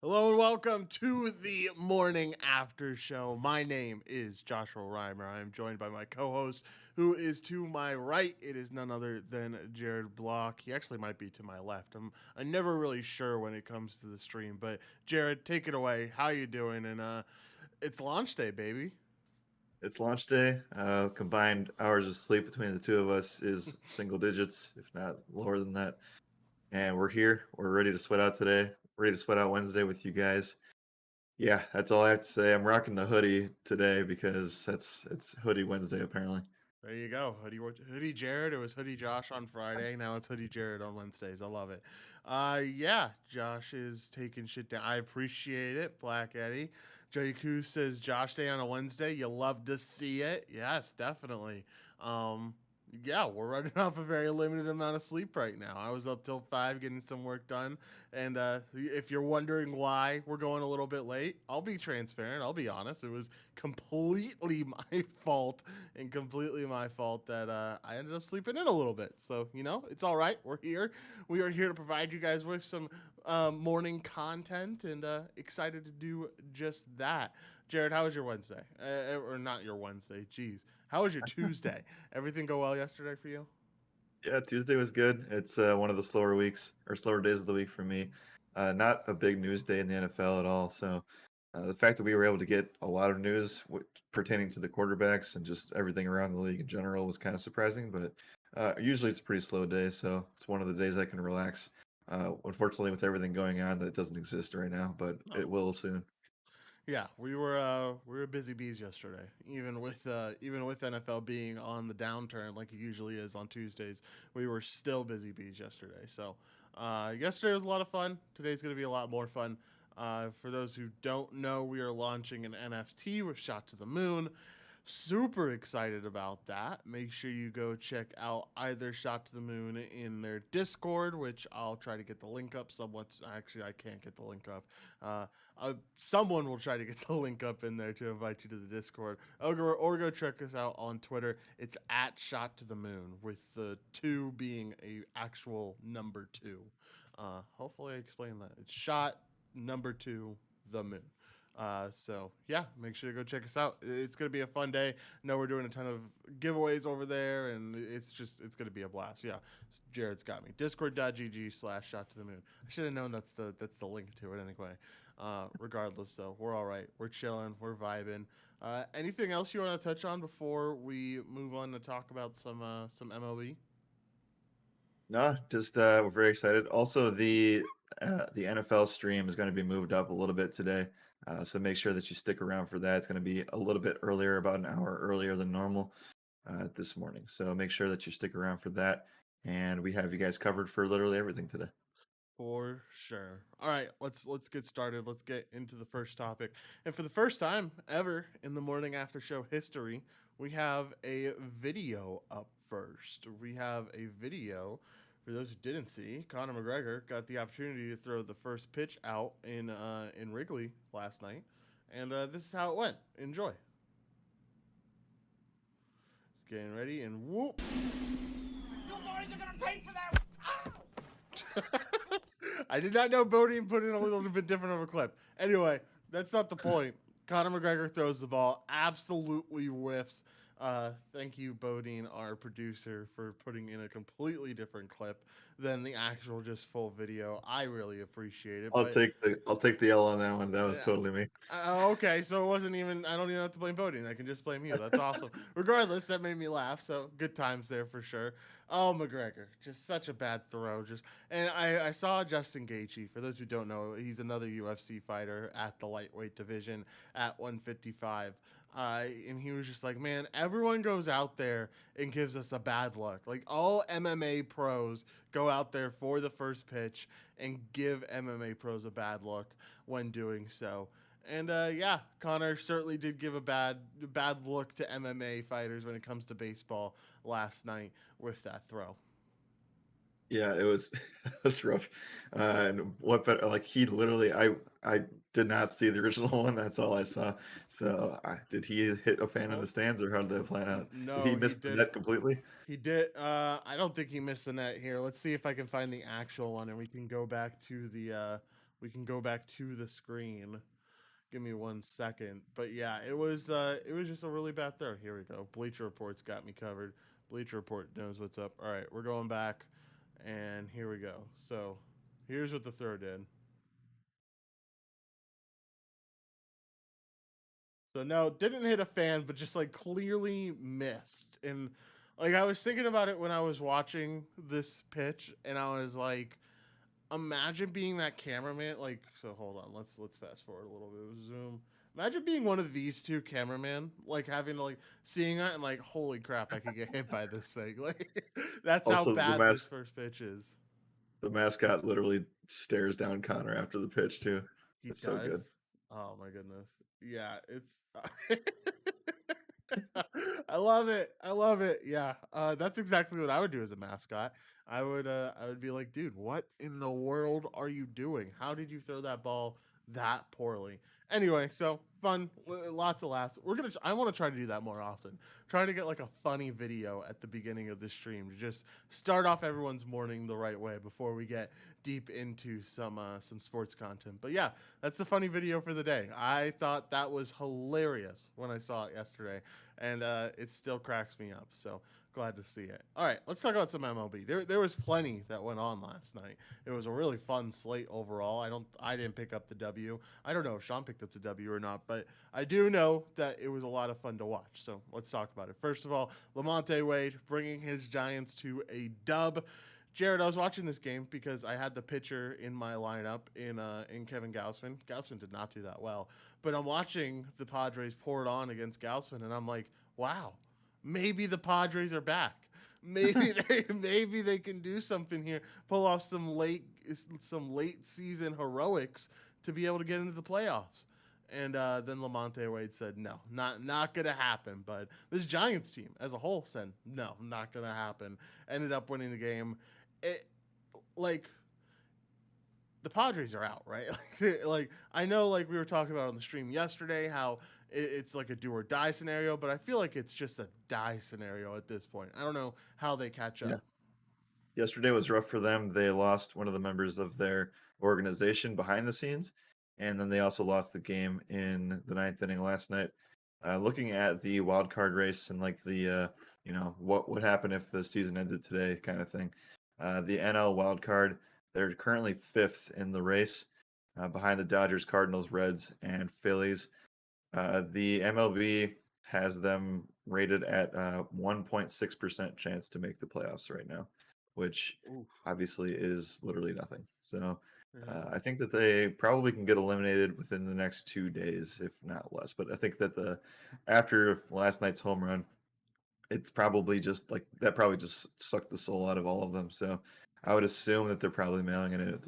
Hello and welcome to the morning after show. My name is Joshua Reimer. I am joined by my co-host, who is to my right. It is none other than Jared Block. He actually might be to my left. I'm never really sure when it comes to the stream, but Jared, take it away. How you doing? And it's launch day, baby. It's launch day. Combined hours of sleep between the two of us is single digits, if not lower than that. And we're here. We're ready to sweat out today. Ready to sweat out Wednesday with you guys. Yeah, that's all I have to say. I'm rocking the hoodie today because it's hoodie Wednesday apparently. There you go. Hoodie Jared. It was Hoodie Josh on Friday. Now it's Hoodie Jared on Wednesdays. I love it. Yeah, Josh is taking shit down. I appreciate it. Black Eddie. Joey Koo says Josh Day on a Wednesday. You love to see it. Yes, definitely. Um, yeah, we're running off a very limited amount of sleep right now. I was up till 5 getting some work done. And if you're wondering why we're going a little bit late, I'll be transparent. I'll be honest. It was completely my fault and completely my fault that I ended up sleeping in a little bit. So, it's all right. We're here. We are here to provide you guys with some morning content and excited to do just that. Jared, how was your Wednesday? Or not your Wednesday. Jeez. How was your Tuesday? Everything go well yesterday for you? Yeah, Tuesday was good. It's one of the slower weeks or slower days of the week for me. Not a big news day in the NFL at all. So the fact that we were able to get a lot of news pertaining to the quarterbacks and just everything around the league in general was kind of surprising. But usually it's a pretty slow day, so it's one of the days I can relax. Unfortunately, with everything going on, that doesn't exist right now, but Oh. it will soon. Yeah, we were busy bees yesterday. Even with NFL being on the downturn like it usually is on Tuesdays, we were still busy bees yesterday. So yesterday was a lot of fun. Today's going to be a lot more fun. For those who don't know, we are launching an NFT with Shot to the Moon. Super excited about that. Make sure you go check out either Shot to the Moon in their Discord, which I'll try to get the link up. Somewhat, actually, I can't get the link up. Someone will try to get the link up in there to invite you to the Discord. Or go check us out on Twitter. It's at Shot to the Moon, with the two being a actual number two. Hopefully, I explained that. It's Shot number two, the Moon. So yeah, make sure to go check us out. It's gonna be a fun day. Know we're doing a ton of giveaways over there, and it's gonna be a blast. Yeah, Jared's got me. Discord.gg/shot to the moon. I should have known that's the link to it anyway. Regardless, though, we're all right. We're chilling. We're vibing. Anything else you want to touch on before we move on to talk about some MLB? No, just we're very excited. Also, the NFL stream is going to be moved up a little bit today, so make sure that you stick around for that. It's going to be a little bit earlier, about an hour earlier than normal this morning. So make sure that you stick around for that, and we have you guys covered for literally everything today. For sure. All right, let's get started. Let's get into the first topic. And for the first time ever in the morning after show history, we have a video up first. We have a video. For those who didn't see, Conor McGregor got the opportunity to throw the first pitch out in Wrigley last night, and this is how it went. Enjoy. Getting ready and whoop. You boys are gonna pay for that. I did not know Bodine put in a little bit different of a clip. Anyway, that's not the point. Conor McGregor throws the ball, absolutely whiffs. Thank you, Bodine, our producer, for putting in a completely different clip than the actual just full video. I really appreciate it. But I'll take the L on that one. That was yeah. totally me. Okay, so it wasn't even. I don't even have to blame Bodine. I can just blame you. That's awesome. Regardless, that made me laugh. So good times there for sure. Oh, McGregor, just such a bad throw. And I saw Justin Gaethje. For those who don't know, he's another UFC fighter at the lightweight division at 155. And he was just like, man, everyone goes out there and gives us a bad look. Like all MMA pros go out there for the first pitch and give MMA pros a bad look when doing so. And yeah, Conor certainly did give a bad look to MMA fighters when it comes to baseball last night with that throw. Yeah, it was it was rough. And what better? Like he literally, I did not see the original one. That's all I saw. So did he hit a fan in the Oh stands, or how did that plan out? Did he no, he miss the did. net completely? He did. I don't think he missed the net here. Let's see if I can find the actual one, and we can go back to the we can go back to the screen. Give me 1 second. But yeah, it was just a really bad throw. Here we go. Bleacher Report's got me covered. Bleacher Report knows what's up. All right, we're going back, and here we go. So here's what the throw did. So no, didn't hit a fan, but just like clearly missed. And like I was thinking about it when I was watching this pitch, and I was like, imagine being that cameraman. Like, so hold on, let's fast forward a little bit. Zoom. Imagine being one of these two cameramen, like having to like seeing that and like, holy crap, I could get hit by this thing. Like, that's how Also, bad this first pitch is. the mascot literally stares down Connor after the pitch too. He It's so does. good. Oh my goodness. Yeah, it's. I love it. I love it. Yeah, that's exactly what I would do as a mascot. I would be like, dude, what in the world are you doing? How did you throw that ball that poorly? Anyway, so fun, lots of laughs. I want to try to do that more often. Try to get like a funny video at the beginning of the stream to just start off everyone's morning the right way before we get deep into some sports content. But yeah, that's the funny video for the day. I thought that was hilarious when I saw it yesterday, and it still cracks me up. So glad to see it. All right, let's talk about some MLB. There was plenty that went on last night. It was a really fun slate overall. I didn't pick up the W. I don't know if Sean picked up the W or not, but I do know that it was a lot of fun to watch. So let's talk about it. First of all, Lamonte Wade bringing his Giants to a dub. Jared, I was watching this game because I had the pitcher in my lineup in Kevin Gausman. Gausman did not do that well, but I'm watching the Padres pour it on against Gausman, and I'm like, wow, maybe the Padres are back. Maybe they can do something here, pull off some late season heroics to be able to get into the playoffs. And then Lamonte Wade said, no, not gonna happen. But this Giants team as a whole said, no, not gonna happen. Ended up winning the game. It, like the Padres are out, right? Like I know, like we were talking about on the stream yesterday, how it's like a do or die scenario, but I feel like it's just a die scenario at this point. I don't know how they catch Yeah. up. Yesterday was rough for them. They lost one of the members of their organization behind the scenes, and then they also lost the game in the ninth inning last night. Looking at the wild card race and like the what would happen if the season ended today kind of thing. The NL wild card, they're currently fifth in the race, behind the Dodgers, Cardinals, Reds, and Phillies. The MLB has them rated at 1.6% chance to make the playoffs right now, which Oof. obviously is literally nothing. So Yeah. I think that they probably can get eliminated within the next 2 days, if not less. But I think that after last night's home run, it's probably just like that probably just sucked the soul out of all of them. So I would assume that they're probably mailing it in.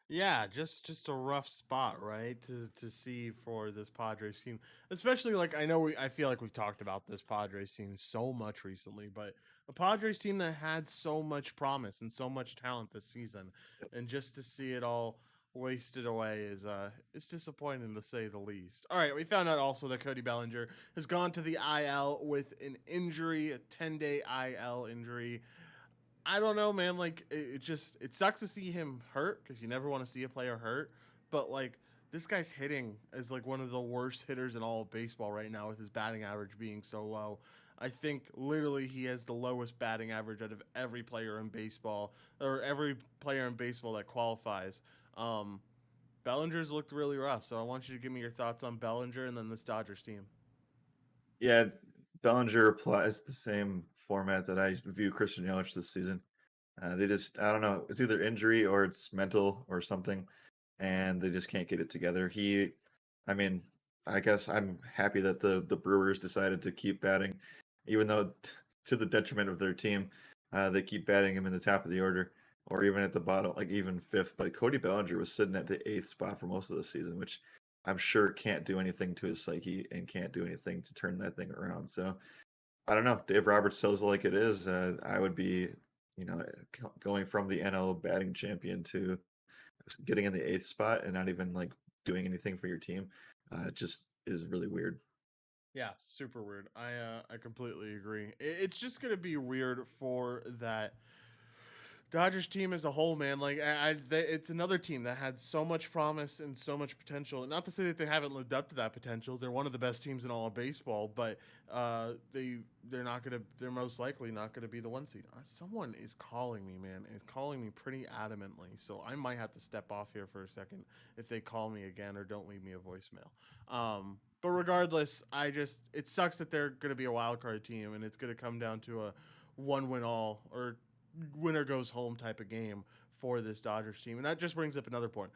Yeah, just a rough spot, right? To see for this Padres team, especially like I feel like we've talked about this Padres team so much recently, but a Padres team that had so much promise and so much talent this season, and just to see it all wasted away is it's disappointing to say the least. All right, we found out also that Cody Bellinger has gone to the IL with an injury, a 10-day IL injury. I don't know, man. Like it sucks to see him hurt because you never want to see a player hurt. But like this guy's hitting is like one of the worst hitters in all of baseball right now with his batting average being so low. I think literally he has the lowest batting average out of every player in baseball or every player in baseball that qualifies. Um, Bellinger's looked really rough, so I want you to give me your thoughts on Bellinger and then this Dodgers team. Yeah, Bellinger applies the same format that I view Christian Yelich this season. They just, I don't know, it's either injury or it's mental or something, and they just can't get it together. I mean, I guess I'm happy that the Brewers decided to keep batting, even though to the detriment of their team, they keep batting him in the top of the order or even at the bottom, like even fifth. But Cody Bellinger was sitting at the eighth spot for most of the season, which I'm sure can't do anything to his psyche and can't do anything to turn that thing around. So I don't know. Dave Roberts tells it like it is. I would be, going from the NL batting champion to getting in the eighth spot and not even like doing anything for your team. Just is really weird. Yeah, super weird. I completely agree. It's just gonna be weird for Dodgers team as a whole, man, like it's another team that had so much promise and so much potential. Not to say that they haven't lived up to that potential. They're one of the best teams in all of baseball, but they're not gonna. They're most likely not gonna be the one seed. Someone is calling me, man. Is calling me pretty adamantly. So I might have to step off here for a second if they call me again or don't leave me a voicemail. But regardless, it sucks that they're gonna be a wild card team and it's gonna come down to a one win all or winner goes home type of game for this Dodgers team. And that just brings up another point.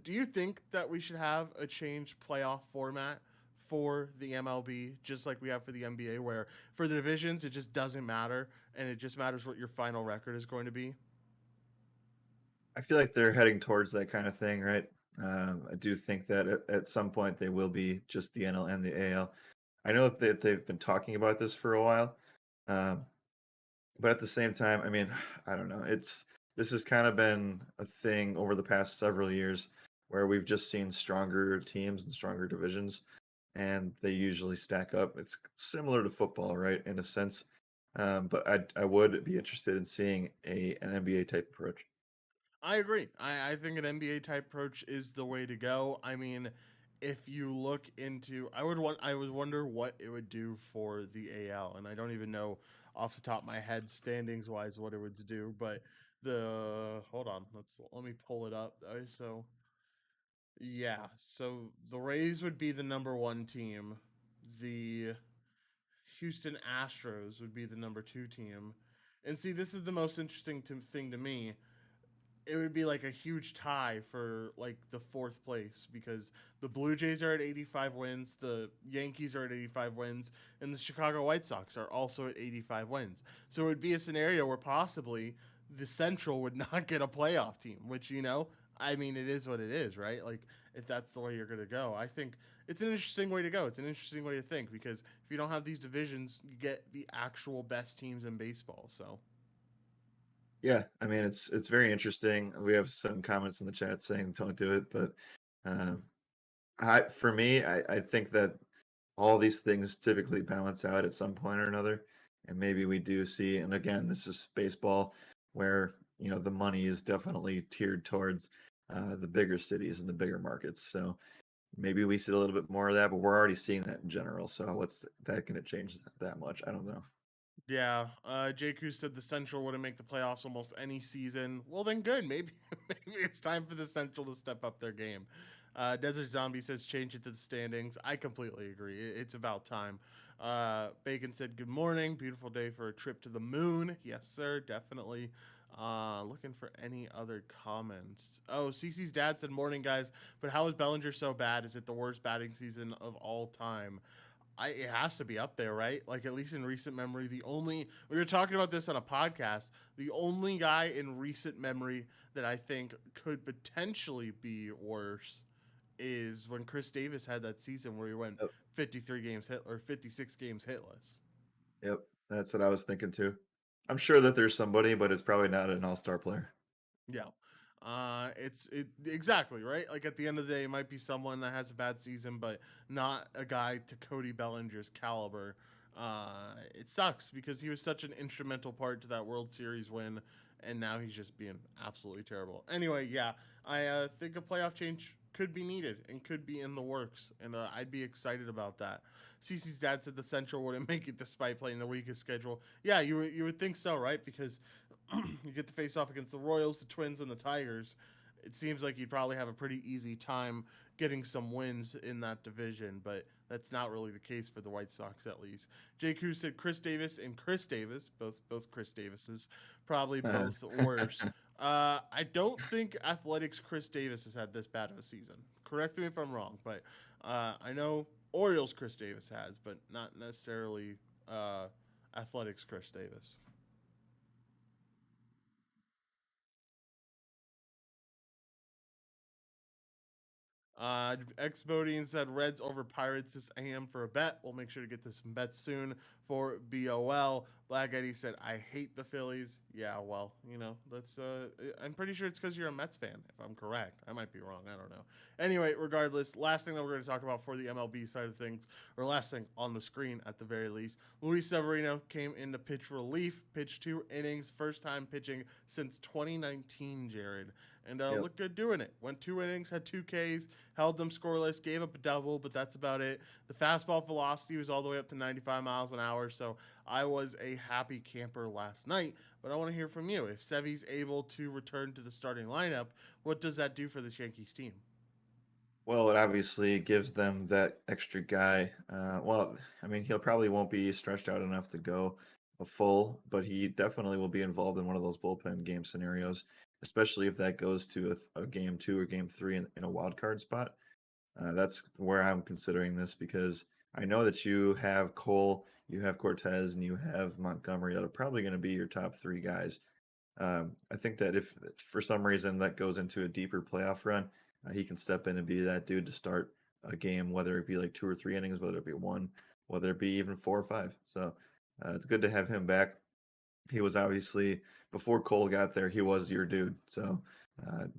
Do you think that we should have a changed playoff format for the MLB, just like we have for the NBA, where for the divisions, it just doesn't matter and it just matters what your final record is going to be? I feel like they're heading towards that kind of thing, right? I do think that at some point they will be just the NL and the AL. I know that they've been talking about this for a while, um, but at the same time, I mean, I don't know. This has kind of been a thing over the past several years where we've just seen stronger teams and stronger divisions, and they usually stack up. It's similar to football, right, in a sense. But I would be interested in seeing an NBA type approach. I agree. I think an NBA type approach is the way to go. I mean, if you look into, I would wonder what it would do for the AL, and I don't even know off the top of my head standings wise what it would do. But the hold on, let me pull it up. So yeah, so the Rays would be the number one team. The Houston Astros would be the number two team. And see, this is the most interesting thing to me. It would be like a huge tie for like the fourth place because the Blue Jays are at 85 wins, the Yankees are at 85 wins, and the Chicago White Sox are also at 85 wins. So it would be a scenario where possibly the Central would not get a playoff team, which, I mean, it is what it is, right? Like, if that's the way you're going to go, I think it's an interesting way to go. It's an interesting way to think because if you don't have these divisions, you get the actual best teams in baseball. So. Yeah, I mean it's very interesting. We have some comments in the chat saying don't do it, but um, for me, I think that all these things typically balance out at some point or another, and maybe we do see. And again, this is baseball, where the money is definitely tiered towards the bigger cities and the bigger markets. So maybe we see a little bit more of that, but we're already seeing that in general. So what's that going to change that much? I don't know. Yeah, JQ said the Central wouldn't make the playoffs almost any season. Well, then good. Maybe maybe it's time for the Central to step up their game. Desert Zombie says change it to the standings. I completely agree. It's about time. Bacon said good morning. Beautiful day for a trip to the moon. Yes, sir. Definitely. Looking for any other comments. Oh, Cece's dad said morning, guys. But how is Bellinger so bad? Is it the worst batting season of all time? It has to be up there, right? Like at least in recent memory, we were talking about this on a podcast. The only guy in recent memory that I think could potentially be worse is when Chris Davis had that season where he went Yep, 53 games hit or 56 games hitless. yep, that's what I was thinking too. I'm sure that there's somebody, but it's probably not an all-star player. Yeah. It's exactly right. Like at the end of the day, it might be someone that has a bad season, but not a guy to Cody Bellinger's caliber. It sucks because he was such an instrumental part to that World Series win, and now he's just being absolutely terrible. Anyway, yeah, I think a playoff change could be needed and could be in the works, and I'd be excited about that. Cece's dad said the Central wouldn't make it despite playing the weakest schedule. Yeah, you would think so, right? Because you get to face off against the Royals, the Twins, and the Tigers. It seems like you'd probably have a pretty easy time getting some wins in that division, but that's not really the case for the White Sox, at least. JQ said Chris Davis and Chris Davis, both Chris Davises, probably Uh, both worse. I don't think Athletics Chris Davis has had this bad of a season. Correct me if I'm wrong, but I know Orioles Chris Davis has, but not necessarily Athletics Chris Davis. Exbodian said Reds over Pirates this AM for a bet. We'll make sure to get to some bets soon for BOL. Black Eddie said, I hate the Phillies. Yeah, well, that's I'm pretty sure it's because you're a Mets fan, if I'm correct. I might be wrong. I don't know. Anyway, regardless, last thing that we're going to talk about for the MLB side of things, or last thing on the screen at the very least, Luis Severino came in to pitch relief, pitched 2 innings, first time pitching since 2019, Jared. And Yep. looked good doing it. Went 2 innings, had 2 Ks, held them scoreless, gave up a double, but that's about it. The fastball velocity was all the way up to 95 miles an hour, so I was a happy camper last night. But I want to hear from you. If Sevy's able to return to the starting lineup, what does that do for this Yankees team? Well, it obviously gives them that extra guy. Well, I mean, he'll probably won't be stretched out enough to go a full, but he definitely will be involved in one of those bullpen game scenarios, especially if that goes to a game two or game three in a wild card spot. That's where I'm considering this because I know that you have Cole, you have Cortez, and you have Montgomery that are probably going to be your top three guys. I think that if for some reason that goes into a deeper playoff run, he can step in and be that dude to start a game, whether it be like 2 or 3 innings, whether it be one, whether it be even 4 or 5. So it's good to have him back. He was obviously before Cole got there, he was your dude. So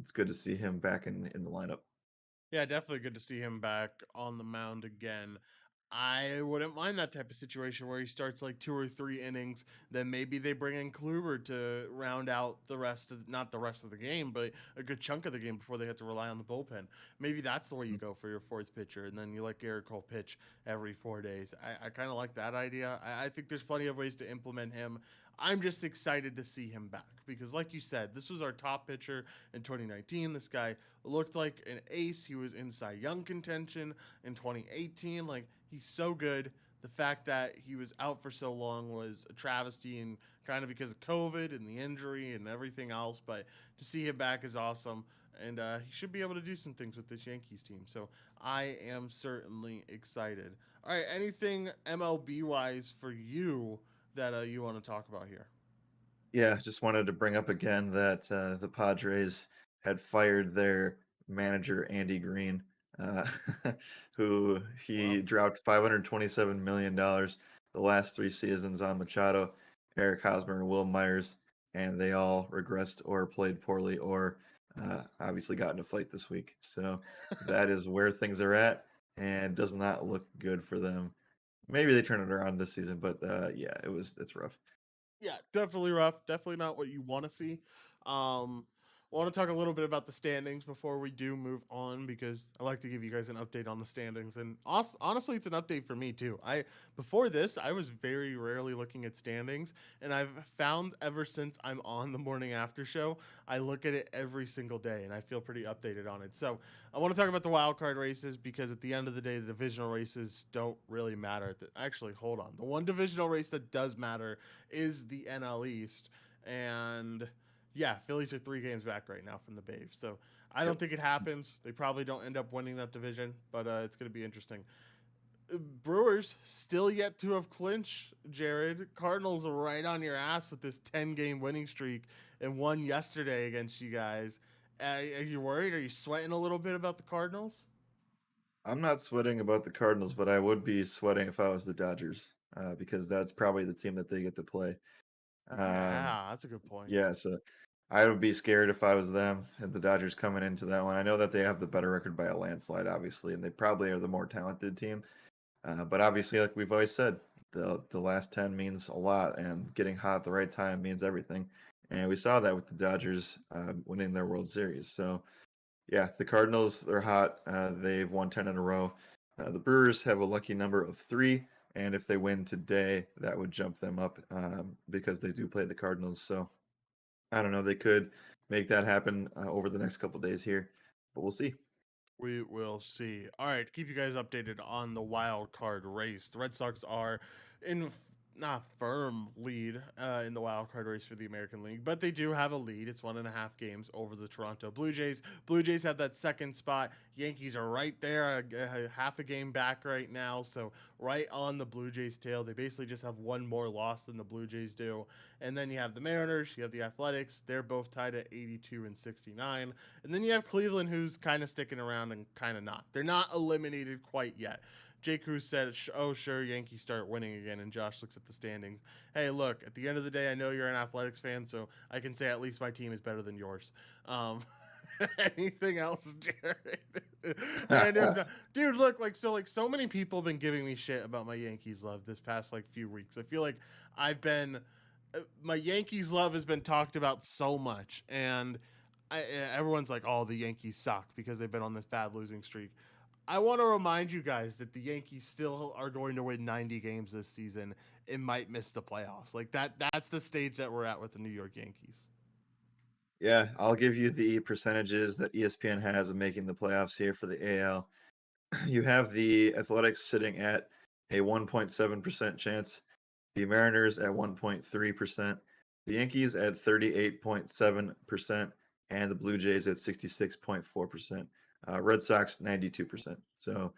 it's good to see him back in the lineup. Yeah, definitely good to see him back on the mound again. I wouldn't mind that type of situation where he starts like 2 or 3 innings. Then maybe they bring in Kluber to round out the rest of, not the rest of the game, but a good chunk of the game before they have to rely on the bullpen. Maybe that's the way you go for your fourth pitcher, and then you let Garrett Cole pitch every 4 days. I kind of like that idea. I think there's plenty of ways to implement him. I'm just excited to see him back because, like you said, this was our top pitcher in 2019. This guy looked like an ace. He was in Cy Young contention in 2018. Like, he's so good. The fact that he was out for so long was a travesty and kind of because of COVID and the injury and everything else. But to see him back is awesome. And he should be able to do some things with this Yankees team. So I am certainly excited. All right, anything MLB wise for you that you want to talk about here? Yeah, just wanted to bring up again that the Padres had fired their manager Andy Green, uh, who Well, he dropped $527 million the last 3 seasons on Machado, Eric Hosmer, and Will Myers, and they all regressed or played poorly or obviously got in a fight this week. So that is where things are at, and does not look good for them. Maybe they turn it around this season, but yeah, it's rough. yeah, definitely rough. Definitely not what you want to see. I want to talk a little bit about the standings before we do move on because I like to give you guys an update on the standings. And honestly, it's an update for me too. I before this, I was very rarely looking at standings, and I've found ever since I'm on the morning after show, I look at it every single day, and I feel pretty updated on it. So I want to talk about the wild card races because at the end of the day, the divisional races don't really matter. Actually, hold on. The one divisional race that does matter is the NL East. And yeah, Phillies are 3 games back right now from the Braves. So I don't Yep. think it happens. They probably don't end up winning that division, but it's going to be interesting. Brewers still yet to have clinched, Jared. Cardinals are right on your ass with this 10-game winning streak and won yesterday against you guys. Are you worried? Are you sweating a little bit about the Cardinals? I'm not sweating about the Cardinals, but I would be sweating if I was the Dodgers, because that's probably the team that they get to play. Um, Yeah, that's a good point. yeah, so I would be scared if I was them and the Dodgers coming into that one. I know that they have the better record by a landslide, obviously, and they probably are the more talented team. But obviously, like we've always said, the last 10 means a lot, and getting hot at the right time means everything. And we saw that with the Dodgers winning their World Series. So yeah, the Cardinals, they're hot. They've won 10 in a row. The Brewers have a lucky number of 3, and if they win today, that would jump them up because they do play the Cardinals. So I don't know. They could make that happen over the next couple days here, but we'll see. We will see. All right, keep you guys updated on the wild card race. The Red Sox are in. not firm lead in the wild card race for the American League, but they do have a lead. It's 1.5 games over the Toronto Blue Jays. Blue Jays have that second spot. Yankees are right there, half a game back right now, so right on the Blue Jays' tail. They basically just have one more loss than the Blue Jays do. And then you have the Mariners, you have the Athletics. They're both tied at 82 and 69. And then you have Cleveland, who's kind of sticking around and kind of not. They're not eliminated quite yet. Jay Cruz said, "Oh, sure, Yankees start winning again." And Josh looks at the standings. Hey, look, at the end of the day, I know you're an Athletics fan, so I can say at least my team is better than yours. Um, anything else, Jared? And if not, dude, look, so many people have been giving me shit about my Yankees love this past few weeks. I feel like I've been my Yankees love has been talked about so much, and everyone's like, "Oh, the Yankees suck because they've been on this bad losing streak." I want to remind you guys that the Yankees still are going to win 90 games this season and might miss the playoffs. That's the stage that we're at with the New York Yankees. Yeah, I'll give you the percentages that ESPN has of making the playoffs here for the AL. You have the Athletics sitting at a 1.7% chance, the Mariners at 1.3%, the Yankees at 38.7%, and the Blue Jays at 66.4%. Red Sox 92%. So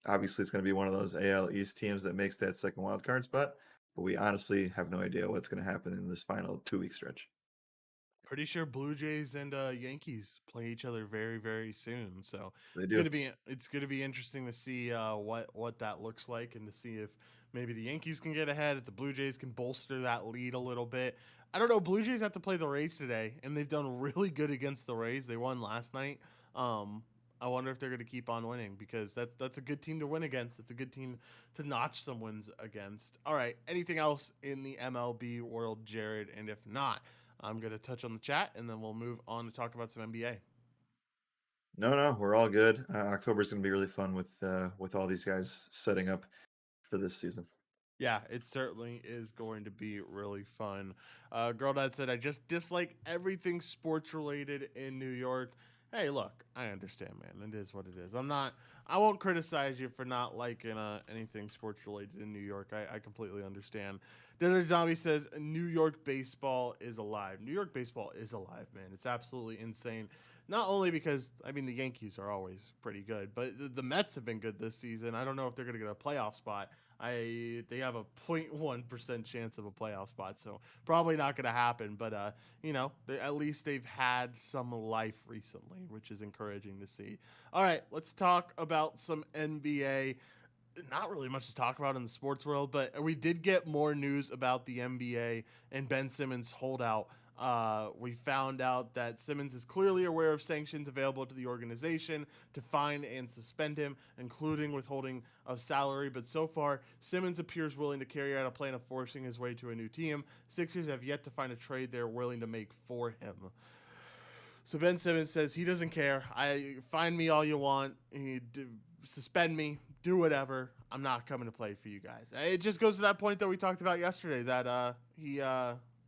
obviously it's going to be one of those AL East teams that makes that second wild card spot, but we honestly have no idea what's going to happen in this final 2-week stretch. Pretty sure Blue Jays and Yankees play each other very, very soon. So They it's do. gonna be interesting to see what that looks like, and to see if maybe the Yankees can get ahead, if the Blue Jays can bolster that lead a little bit. I don't know. Blue Jays have to play the Rays today, and they've done really good against the Rays. They won last night. I wonder if they're going to keep on winning, because that's a good team to win against. It's a good team to notch some wins against. All right. Anything else in the MLB world, Jared? And if not, I'm going to touch on the chat, and then we'll move on to talk about some NBA. No, we're all good. October is going to be really fun with all these guys setting up for this season. Yeah, it certainly is going to be really fun. Girl Dad said, "I just dislike everything sports related in New York." Hey, look, I understand, man. It is what it is. I won't criticize you for not liking anything sports related in New York. I completely understand. Desert Zombie says, "New York baseball is alive." New York baseball is alive, man. It's absolutely insane. Not only because, I mean, the Yankees are always pretty good, but the Mets have been good this season. I don't know if they're going to get a playoff spot. They have a 0.1% chance of a playoff spot, so probably not going to happen. But at least they've had some life recently, which is encouraging to see. All right, let's talk about some NBA. Not really much to talk about in the sports world, but we did get more news about the NBA and Ben Simmons' holdout. We found out that Simmons is clearly aware of sanctions available to the organization to fine and suspend him, including withholding of salary. But so far, Simmons appears willing to carry out a plan of forcing his way to a new team. Sixers have yet to find a trade they're willing to make for him. So Ben Simmons says he doesn't care. Find me all you want. Suspend me. Do whatever. I'm not coming to play for you guys. It just goes to that point that we talked about yesterday, that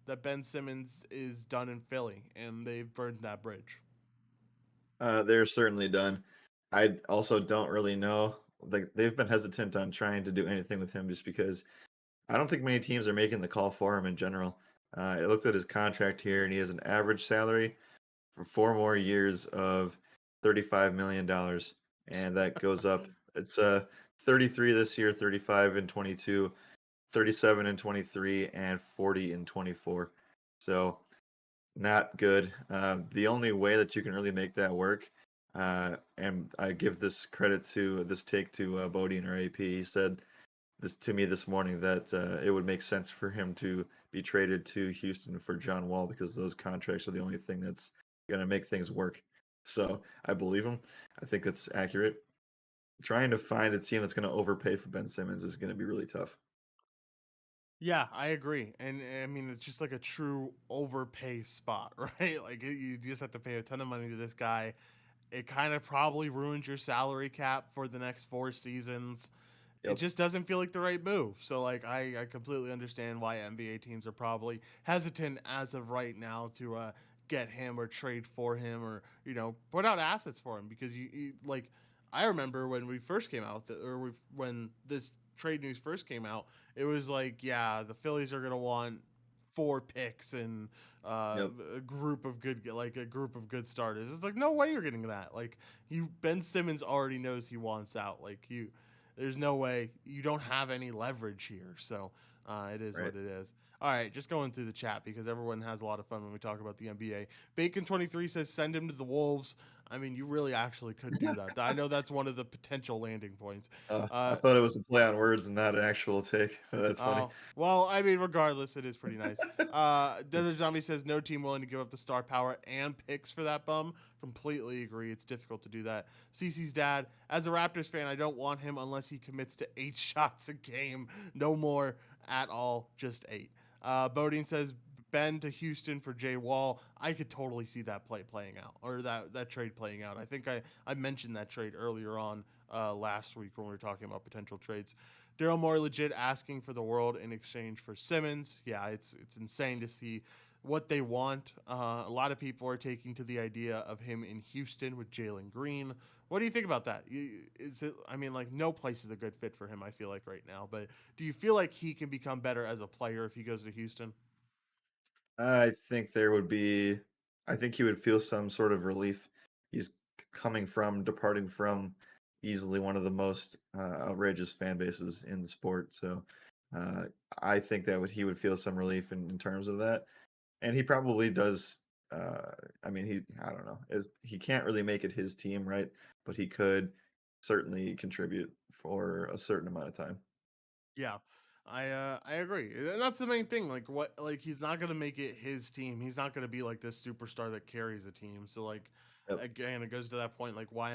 that Ben Simmons is done in Philly, and they've burned that bridge. They're certainly done. I also don't really know. Like, they've been hesitant on trying to do anything with him just because I don't think many teams are making the call for him in general. I looked at his contract here, and he has an average salary for 4 more years of $35 million, and that goes up. It's 33 this year, 35 in 22, 37 in 23, and 40 in 24. So not good. The only way that you can really make that work, and I give this credit to this take to Bodie in our AP. He said this to me this morning, that it would make sense for him to be traded to Houston for John Wall, because those contracts are the only thing that's going to make things work. So I believe him. I think that's accurate. Trying to find a team that's going to overpay for Ben Simmons is going to be really tough. Yeah, I agree. And I mean, it's just like a true overpay spot, right? Like, you just have to pay a ton of money to this guy. It kind of probably ruins your salary cap for the next 4 seasons. It Yep. just doesn't feel like the right move. So, like, I completely understand why NBA teams are probably hesitant as of right now to get him or trade for him, or put out assets for him, because you like, I remember when we first came out, when this trade news first came out, it was like, yeah, the Phillies are gonna want 4 picks and Yep. a group of good starters. It's like, no way you're getting that. Like, Ben Simmons already knows he wants out. There's no way. You don't have any leverage here. So it is Right. what it is. All right, just going through the chat because everyone has a lot of fun when we talk about the NBA. Bacon23 says send him to the Wolves. I mean, you really actually could do that. I know that's one of the potential landing points. I Uh, thought it was a play on words and not an actual take. That's funny. oh, well, I mean, regardless, it is pretty nice. Desert Zombie says no team willing to give up the star power and picks for that bum. Completely agree. It's difficult to do that. Cece's dad, as a Raptors fan, I don't want him unless he commits to 8 shots a game. No more at all, just 8. Bodine says Ben to Houston for Jay Wall. I could totally see that playing out, or that trade playing out. I think I mentioned that trade earlier on last week when we were talking about potential trades. Daryl Morey legit asking for the world in exchange for Simmons. Yeah, it's insane to see what they want. A lot of people are taking to the idea of him in Houston with Jalen Green. What do you think about that? Is it? I mean, like, no place is a good fit for him. I feel like right now, but do you feel like he can become better as a player if he goes to Houston? I think there would be, I think he would feel some sort of relief. He's departing from easily one of the most outrageous fan bases in the sport. So uh, I think he would feel some relief in terms of that. And he probably does. Uh, I mean, I don't know. He can't really make it his team, right? But he could certainly contribute for a certain amount of time. Yeah. I agree. And that's the main thing. Like he's not gonna make it his team. He's not gonna be like this superstar that carries a team. So like Yep. again, it goes to that point, like why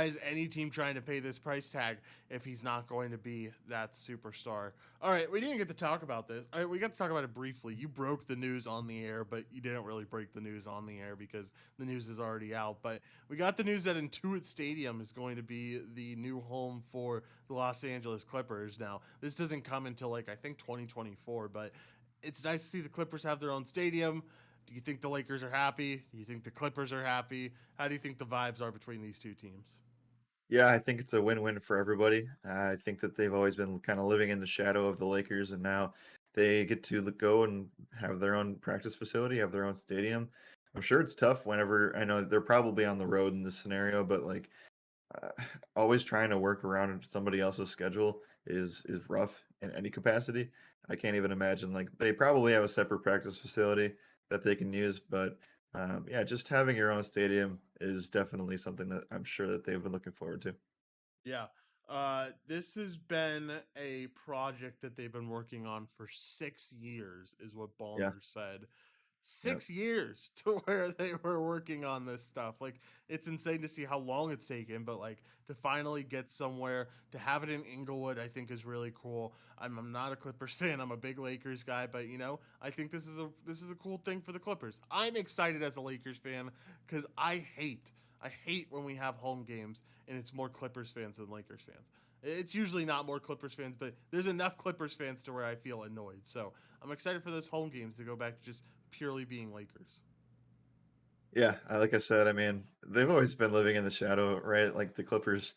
is any team trying to pay this price tag if he's not going to be that superstar? All right, we didn't get to talk about this. We got to talk about it briefly. You broke the news on the air, but you didn't really break the news on the air because the news is already out. But we got the news that Intuit Stadium is going to be the new home for the Los Angeles Clippers. Now, this doesn't come until like I think 2024, but it's nice to see the Clippers have their own stadium. Do you think the Lakers are happy? Do you think the Clippers are happy? How do you think the vibes are between these two teams? Yeah, I think it's a win-win for everybody. I think that they've always been kind of living in the shadow of the Lakers, and now they get to go and have their own practice facility, have their own stadium. I'm sure it's tough whenever I know they're probably on the road in this scenario, but like uh, always trying to work around somebody else's schedule is rough in any capacity. I can't even imagine. Like they probably have a separate practice facility that they can use, but yeah, just having your own stadium is definitely something that I'm sure that they've been looking forward to. Yeah. This has been a project that they've been working on for 6 years, is what Yeah, Ballmer said. yeah, 6 years to where they were working on this stuff. Like, it's insane to see how long it's taken, but like to finally get somewhere, to have it in Inglewood, I think is really cool. I'm not a Clippers fan. I'm a big Lakers guy, but I think this is a cool thing for the Clippers. I'm excited as a Lakers fan because I hate when we have home games and it's more Clippers fans than Lakers fans. It's usually not more Clippers fans, but there's enough Clippers fans to where I feel annoyed. So I'm excited for those home games to go back to just purely being Lakers. yeah. Like I said, I mean, they've always been living in the shadow, right? Like the Clippers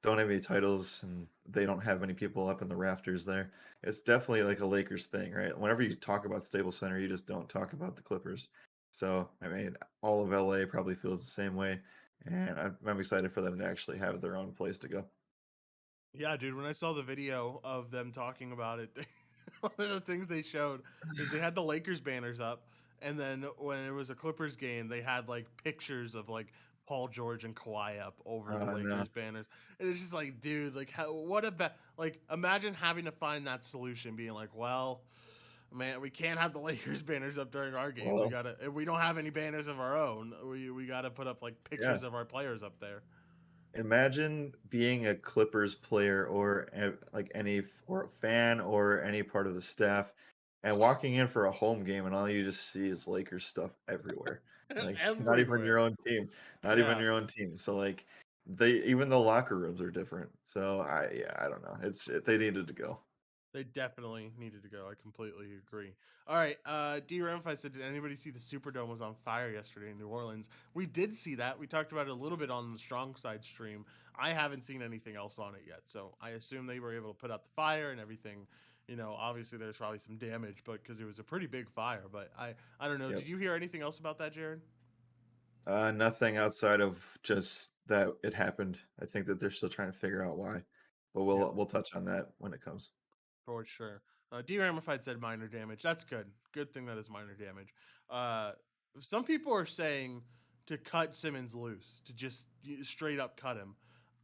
don't have any titles, and they don't have many people up in the rafters there. It's definitely like a Lakers thing, right? Whenever you talk about Staples Center, you just don't talk about the Clippers. So, I mean, all of LA probably feels the same way, and I'm excited for them to actually have their own place to go. Yeah, dude, when I saw the video of them talking about it, one of the things they showed is they had the Lakers banners up, and then when it was a Clippers game, they had like pictures of like Paul George and Kawhi up over the No, Lakers banners. And it's just like, dude, like what about like imagine having to find that solution, being like, well, man, we can't have the Lakers banners up during our games. We well, gotta if we don't have any banners of our own. We gotta put up like yeah. pictures of our players up there. Imagine being a Clippers player or like or a fan or any part of the staff and walking in for a home game and all you just see is Lakers stuff everywhere. Like not even Everywhere. your own team, not even Yeah. your own team. So like even the locker rooms are different. So I don't know. They needed to go. They definitely needed to go. I completely agree. All right. D. Ramify said, did anybody see the Superdome was on fire yesterday in New Orleans? We did see that. We talked about it a little bit on the Strong Side stream. I haven't seen anything else on it yet. So I assume they were able to put out the fire and everything. Obviously there's probably some damage, but because it was a pretty big fire. But I don't know. Yep. Did you hear anything else about that, Jared? Nothing outside of just that it happened. I think that they're still trying to figure out why, but Yeah. we'll touch on that when it comes. For sure. D. Ramified said minor damage. That's good. Good thing that is minor damage. Uh, some people are saying to cut Simmons loose, to just straight up cut him.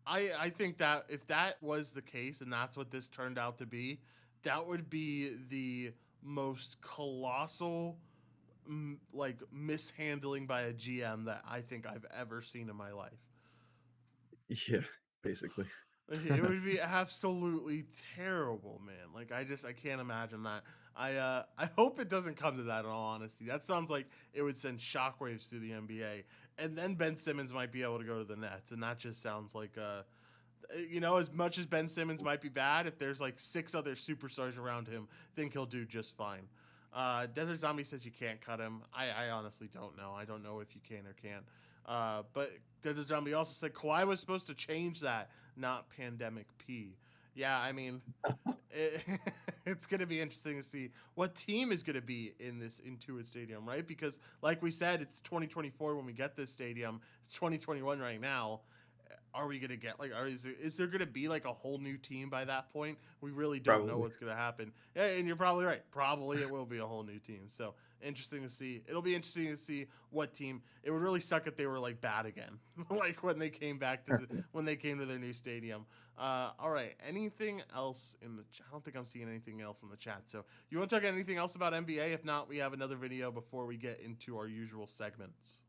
I think that if that was the case and that's what this turned out to be, that would be the most colossal mishandling by a GM that I think I've ever seen in my life. Yeah, basically. It would be absolutely terrible, man. Like I can't imagine that. I hope it doesn't come to that in all honesty. That sounds like it would send shockwaves through the NBA. And then Ben Simmons might be able to go to the Nets, and that just sounds like as much as Ben Simmons might be bad, if there's like 6 other superstars around him, I think he'll do just fine. Desert Zombie says you can't cut him. I honestly don't know. I don't know if you can or can't. But Desert Zombie also said Kawhi was supposed to change that, not Pandemic P. Yeah, I mean, it's going to be interesting to see what team is going to be in this Intuit Stadium, right? Because, like we said, it's 2024 when we get this stadium. It's 2021 right now. Are we gonna get is there gonna be like a whole new team by that point? We really don't know Probably. what's gonna happen. Yeah, and you're probably right. Probably it will be a whole new team. So interesting to see. It'll be interesting to see what team. It would really suck if they were like bad again, like when they came back to when they came to their new stadium. All right. Anything else in the? I don't think I'm seeing anything else in the chat. So you want to talk anything else about NBA? If not, we have another video before we get into our usual segments.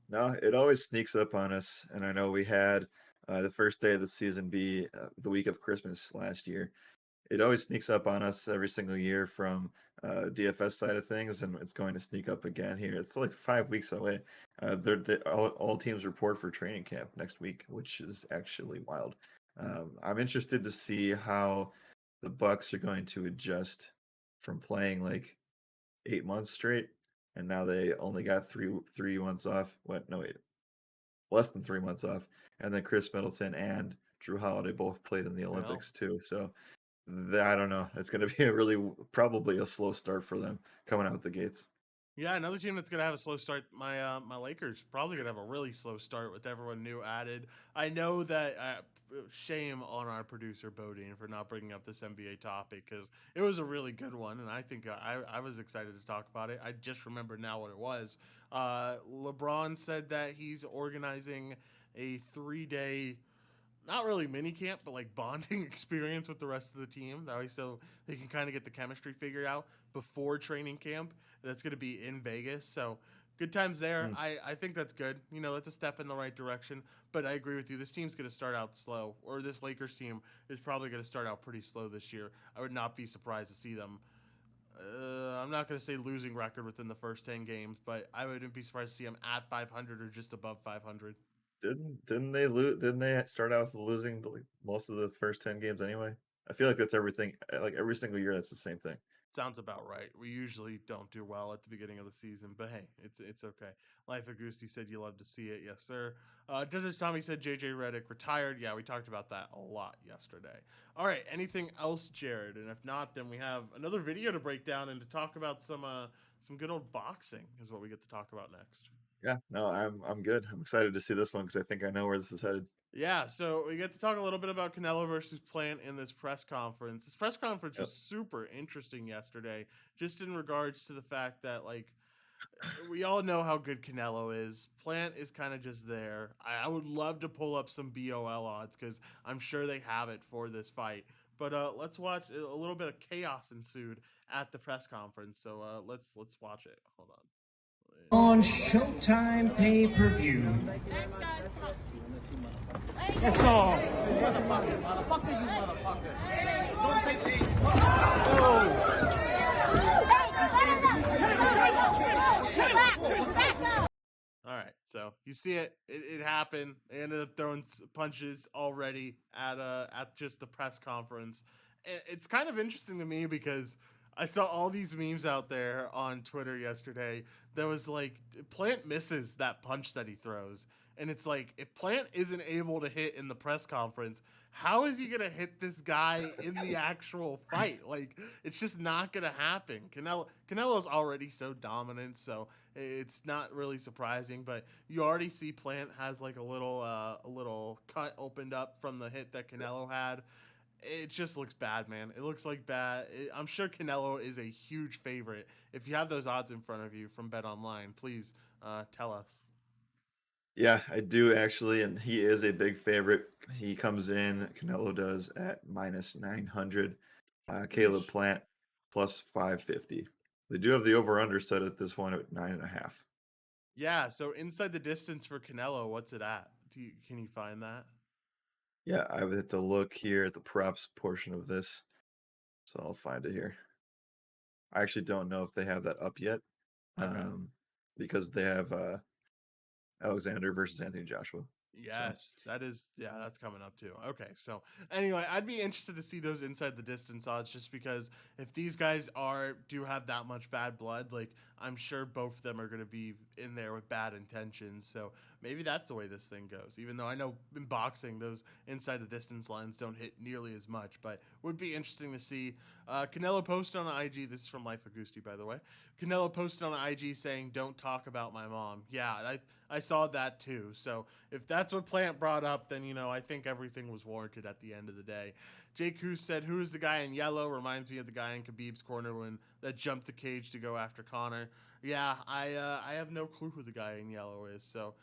No, it always sneaks up on us, and I know we had the first day of the season be the week of Christmas last year. It always sneaks up on us every single year from DFS side of things, and it's going to sneak up again here. It's like 5 weeks away. All teams report for training camp next week, which is actually wild. I'm interested to see how the Bucks are going to adjust from playing like 8 months straight, and now they only got three months off. Wait, less than 3 months off, and then Chris Middleton and Drew Holiday both played in the Olympics too. So I don't know. It's going to be probably a slow start for them coming out the gates. Yeah, another team that's gonna have a slow start. My Lakers probably gonna have a really slow start with everyone new added. I know that. Shame on our producer Bodine for not bringing up this NBA topic because it was a really good one, and I think I was excited to talk about it. I just remember now what it was. LeBron said that he's organizing a 3-day, not really mini camp, but like bonding experience with the rest of the team. That way, so they can kind of get the chemistry figured out before training camp. That's going to be in Vegas. So good times there. I think that's good. That's a step in the right direction. But I agree with you. This team's going to start out slow, or this Lakers team is probably going to start out pretty slow this year. I would not be surprised to see them. I'm not going to say losing record within the first 10 games, but I wouldn't be surprised to see them at 500 or just above 500. Didn't they lose? Didn't they start out losing most of the first 10 games anyway? I feel like that's everything. Like every single year, that's the same thing. Sounds about right. We usually don't do well at the beginning of the season, but hey, it's okay. Life of Goosey said you love to see it. Yes, sir. Desert Tommy said JJ Redick retired. Yeah, we talked about that a lot yesterday. All right, anything else, Jared? And if not, then we have another video to break down and to talk about some good old boxing is what we get to talk about next. Yeah, no, I'm good. I'm excited to see this one because I think I know where this is headed. Yeah, so we get to talk a little bit about Canelo versus Plant in this press conference. This press conference was super interesting yesterday, just in regards to the fact that, like, we all know how good Canelo is. Plant is kind of just there. I would love to pull up some BOL odds because I'm sure they have it for this fight. But let's watch a little bit of chaos ensued at the press conference. So let's watch it. Hold on. On Showtime pay-per-view. That's all. Motherfucker, you motherfucker. All right, so you see it happened. They ended up throwing punches already at just the press conference, It's kind of interesting to me because I saw all these memes out there on Twitter yesterday that was like Plant misses that punch that he throws. And it's like if Plant isn't able to hit in the press conference, how is he going to hit this guy in the actual fight? Like it's just not going to happen. Canelo's already so dominant, so it's not really surprising, but you already see Plant has like a little cut opened up from the hit that Canelo had. It just looks bad, man. It looks like bad. I'm sure Canelo is a huge favorite. If you have those odds in front of you from Bet Online, please tell us. Yeah, I do actually, and he is a big favorite. He comes in, Canelo does at minus 900. Caleb Yeesh. Plant plus 550. They do have the over under set at this one at 9.5. Yeah, so inside the distance for Canelo, what's it at? Can you find that? Yeah, I would have to look here at the props portion of this, so I'll find it here. I actually don't know if they have that up yet, Okay. because they have Alexander versus Anthony Joshua. So Yes, that's coming up too. Okay, so anyway, I'd be interested to see those inside the distance odds just because if these guys do have that much bad blood, like I'm sure both of them are going to be in there with bad intentions. So maybe that's the way this thing goes. Even though I know in boxing those inside the distance lines don't hit nearly as much, but would be interesting to see. Canelo posted on IG. This is from Life of Gusti, by the way. Canelo posted on IG saying, "Don't talk about my mom." Yeah, I saw that too. So if that's what Plant brought up, then I think everything was warranted at the end of the day. Jake Hoos said, "Who is the guy in yellow?" Reminds me of the guy in Khabib's corner when that jumped the cage to go after Conor. Yeah, I have no clue who the guy in yellow is. So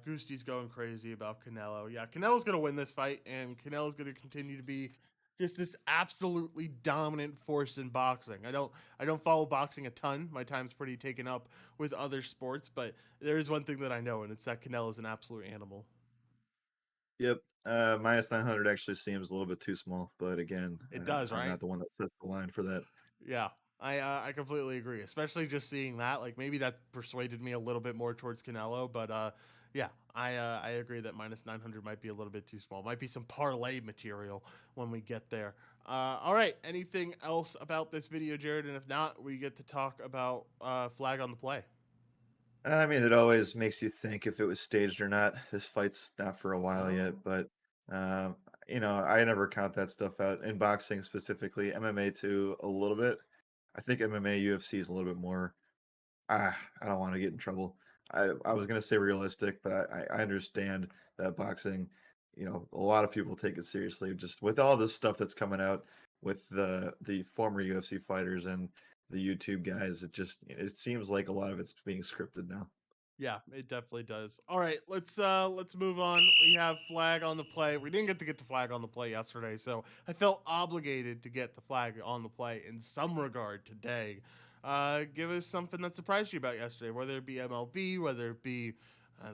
Gusti's going crazy about Canelo. Yeah, Canelo's gonna win this fight, and Canelo's gonna continue to be just this absolutely dominant force in boxing. I don't follow boxing a ton. My time's pretty taken up with other sports, but there is one thing that I know, and it's that Canelo's an absolute animal. yep, minus 900 actually seems a little bit too small, but again, It does, I'm right? not the one that sets the line for that. Yeah, I completely agree. Especially just seeing that, like maybe that persuaded me a little bit more towards Canelo, but yeah, I agree that minus 900 might be a little bit too small. Might be some parlay material when we get there. All right, anything else about this video, Jared? And if not, we get to talk about flag on the play. I mean, it always makes you think if it was staged or not. This fight's not for a while yet, Oh, but um, I never count that stuff out in boxing specifically. MMA too, a little bit. I think MMA, UFC is a little bit more. I don't want to get in trouble. I was gonna say realistic, but I understand that boxing, a lot of people take it seriously. Just with all this stuff that's coming out with the former UFC fighters and the YouTube guys, it seems like a lot of it's being scripted now. yeah, it definitely does. All right, let's move on. We have flag on the play. We didn't get the flag on the play yesterday, so I felt obligated to get the flag on the play in some regard today. Give us something that surprised you about yesterday, whether it be MLB, whether it be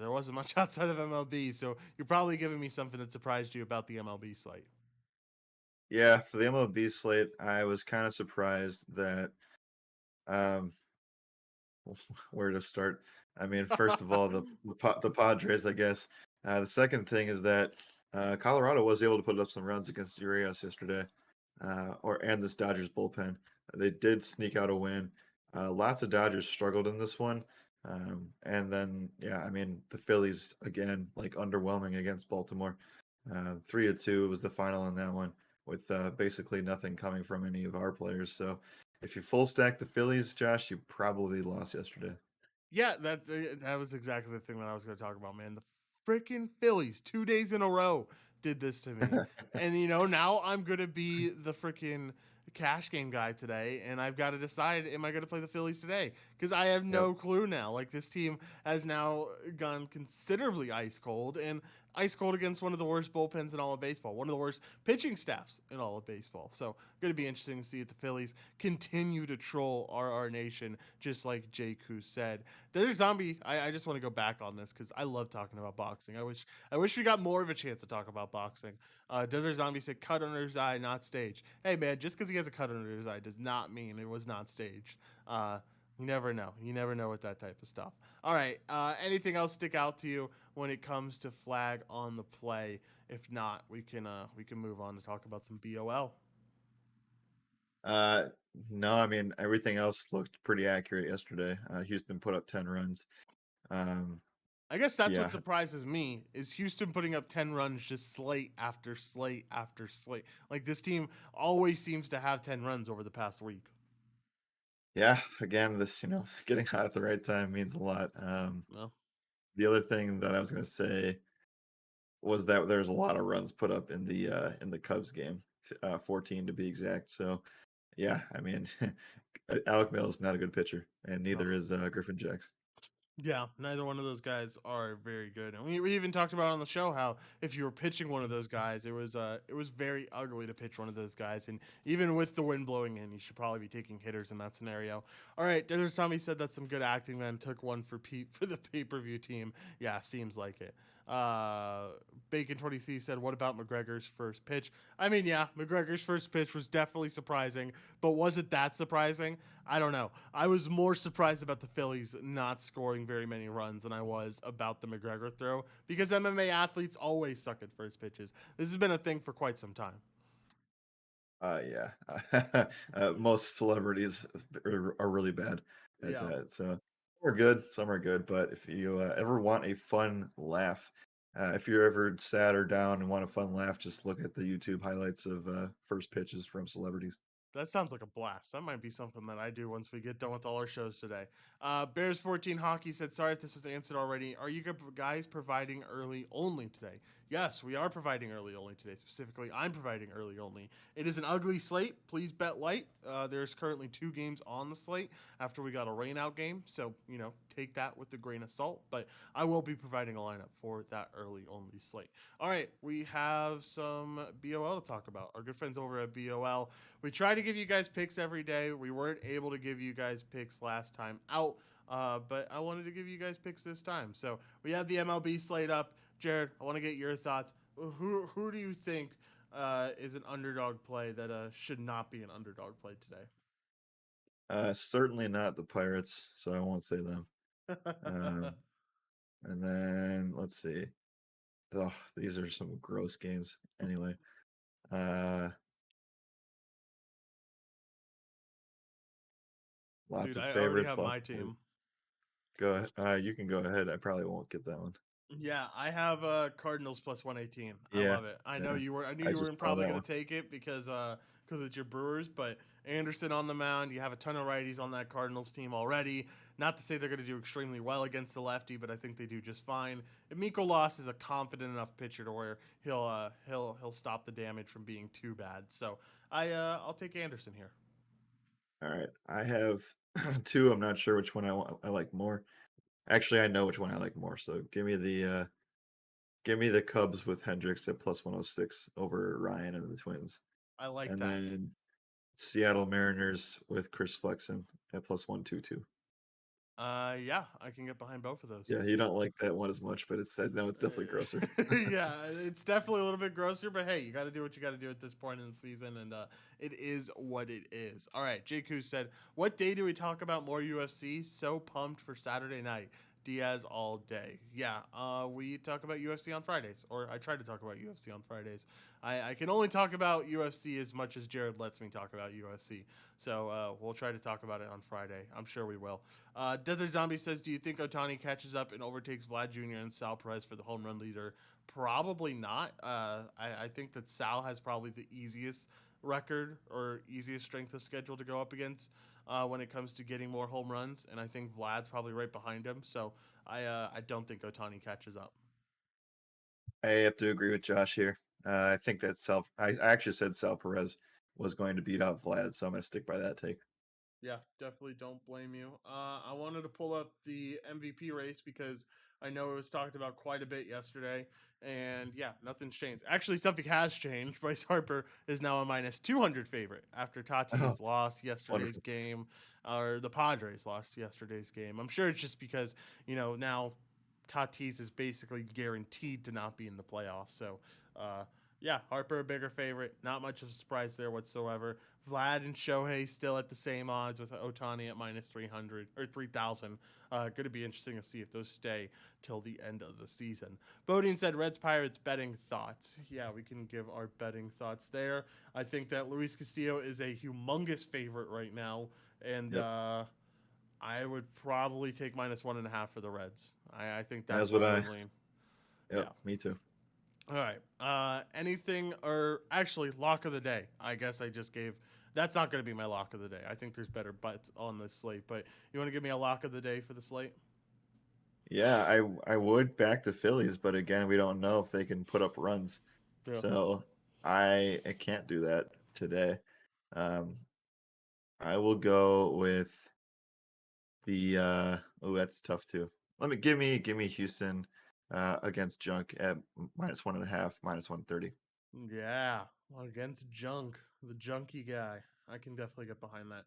there wasn't much outside of MLB, so you're probably giving me something that surprised you about the MLB slate. Yeah, for the MLB slate, I was kind of surprised that um, where to start. I mean, first of all, the Padres, I guess. The second thing is that Colorado was able to put up some runs against Urias yesterday, and this Dodgers bullpen. They did sneak out a win. Lots of Dodgers struggled in this one, and then yeah, I mean the Phillies again like underwhelming against Baltimore. 3-2 was the final in that one, with basically nothing coming from any of our players. So if you full stack the Phillies, Josh, you probably lost yesterday. Yeah, that was exactly the thing that I was going to talk about, man. The freaking Phillies 2 days in a row did this to me, and now I'm going to be the freaking cash game guy today, and I've got to decide: am I going to play the Phillies today? Because I have Yep. no clue now. Like this team has now gone considerably ice cold against one of the worst bullpens in all of baseball, one of the worst pitching staffs in all of baseball. So, going to be interesting to see if the Phillies continue to troll our nation, just like Jake who said. Desert Zombie, I just want to go back on this because I love talking about boxing. I wish we got more of a chance to talk about boxing. Desert Zombie said cut under his eye, not staged. Hey man, just because he has a cut under his eye does not mean it was not staged. You never know. You never know with that type of stuff. All right. Anything else stick out to you when it comes to flag on the play? If not, we can move on to talk about some BOL. Uh, no, I mean everything else looked pretty accurate yesterday. Houston put up 10 runs. Um, I guess that's what yeah, surprises me is Houston putting up 10 runs just slate after slate after slate. Like this team always seems to have 10 runs over the past week. yeah. Again, this getting hot at the right time means a lot. No. The other thing that I was gonna say was that there's a lot of runs put up in the Cubs game, 14 to be exact. So yeah, I mean, Alec Mills is not a good pitcher, and No. neither is Griffin Jacks. Yeah, neither one of those guys are very good. And we even talked about on the show how if you were pitching one of those guys, it was very ugly to pitch one of those guys. And even with the wind blowing in, you should probably be taking hitters in that scenario. All right, Desert Tommy said that's some good acting. Then took one for Pete for the pay per view team. Yeah, seems like it. Bacon 23 said, "What about McGregor's first pitch?" I mean, yeah, McGregor's first pitch was definitely surprising, but was it that surprising? I don't know. I was more surprised about the Phillies not scoring very many runs than I was about the McGregor throw because MMA athletes always suck at first pitches. This has been a thing for quite some time. Yeah, most celebrities are really bad at Yeah. that. So some are good. But if you ever want a fun laugh, if you're ever sad or down and want a fun laugh, just look at the YouTube highlights of first pitches from celebrities. That sounds like a blast. That might be something that I do once we get done with all our shows today. Bears 14 Hockey said, "Sorry if this is answered already. Are you guys providing early only today?" Yes, we are providing early only today. Specifically, I'm providing early only. It is an ugly slate. Please bet light. There's currently 2 games on the slate after we got a rainout game. So, take that with a grain of salt. But I will be providing a lineup for that early only slate. All right, we have some BOL to talk about. Our good friends over at BOL. We try to give you guys picks every day. We weren't able to give you guys picks last time out, but I wanted to give you guys picks this time. So we have the MLB slate up. Jared, I want to get your thoughts. Who do you think is an underdog play that should not be an underdog play Certainly not the Pirates, so I won't say them. today? Um, and then let's see. Oh, these are some gross games. Anyway, uh, lots Dude, of I already favorites. have my Lots of team. go ahead. You can go ahead. I probably won't get that one. Yeah, I have Cardinals plus 118. I Yeah, love it. I know yeah. you were. I knew I you just weren't saw probably that going one. to take it because it's your Brewers, but Anderson on the mound. You have a ton of righties on that Cardinals team already. Not to say they're going to do extremely well against the lefty, but I think they do just fine. And Miko Loss is a confident enough pitcher to where he'll stop the damage from being too bad. So I'll take Anderson here. All right. I have two. I'm not sure which one I like more. Actually, I know which one I like more. So give me the Cubs with Hendricks at plus 106 over Ryan and the Twins. I like And that. then Seattle Mariners with Chris Flexen at plus 122. Yeah, I can get behind both of those. Yeah, you don't like that one as much, but it's no, it's definitely grosser. Yeah, it's definitely a little bit grosser, but hey, you got to do what you got to do at this point in the season, and it is what it is. All right, JQ said, "What day do we talk about more UFC? So pumped for Saturday night. Diaz all day." Yeah, we talk about UFC on Fridays, or I try to talk about UFC on Fridays. I can only talk about UFC as much as Jared lets me talk about UFC. So we'll try to talk about it on Friday. I'm sure we will. Desert Zombie says, "Do you think Otani catches up and overtakes Vlad Jr. and Sal Perez for the home run leader?" Probably not. I think that Sal has probably the easiest record or easiest strength of schedule to go up against when it comes to getting more home runs, and I think Vlad's probably right behind him. So I don't think Otani catches up. I have to agree with Josh here. I think that I actually said Sal Perez was going to beat out Vlad, so I'm going to stick by that take. Yeah, definitely don't blame you. I wanted to pull up the MVP race because I know it was talked about quite a bit yesterday. And yeah, nothing's changed. Actually, something has changed. Bryce Harper is now a minus 200 favorite after Oh, Tatis lost yesterday's wonderful. game, or the Padres lost yesterday's game. I'm sure it's just because, now Tatis is basically guaranteed to not be in the playoffs. So Yeah, Harper a bigger favorite. Not much of a surprise there whatsoever. Vlad and Shohei still at the same odds with Otani at minus 300 or 3,000. Going to be interesting to see if those stay till the end of the season. Bodine said Reds Pirates betting thoughts. Yeah, we can give our betting thoughts there. I think that Luis Castillo is a humongous favorite right now, and Yep. I would probably take minus 1.5 for the Reds. I think that's That's where what I I. would lean. Yep. Yeah. Me too. All right. Anything or actually lock of the day? I guess I just gave. That's not going to be my lock of the day. I think there's better bets on this slate. But you want to give me a lock of the day for the slate? Yeah, I would back the Phillies, but again, we don't know if they can put up runs. Yeah. So I can't do that today. Um, I will go with the oh, that's tough too. Give me Houston against Junk at minus 1.5, minus 130. Yeah, well, against Junk, the junky guy. I can definitely get behind that.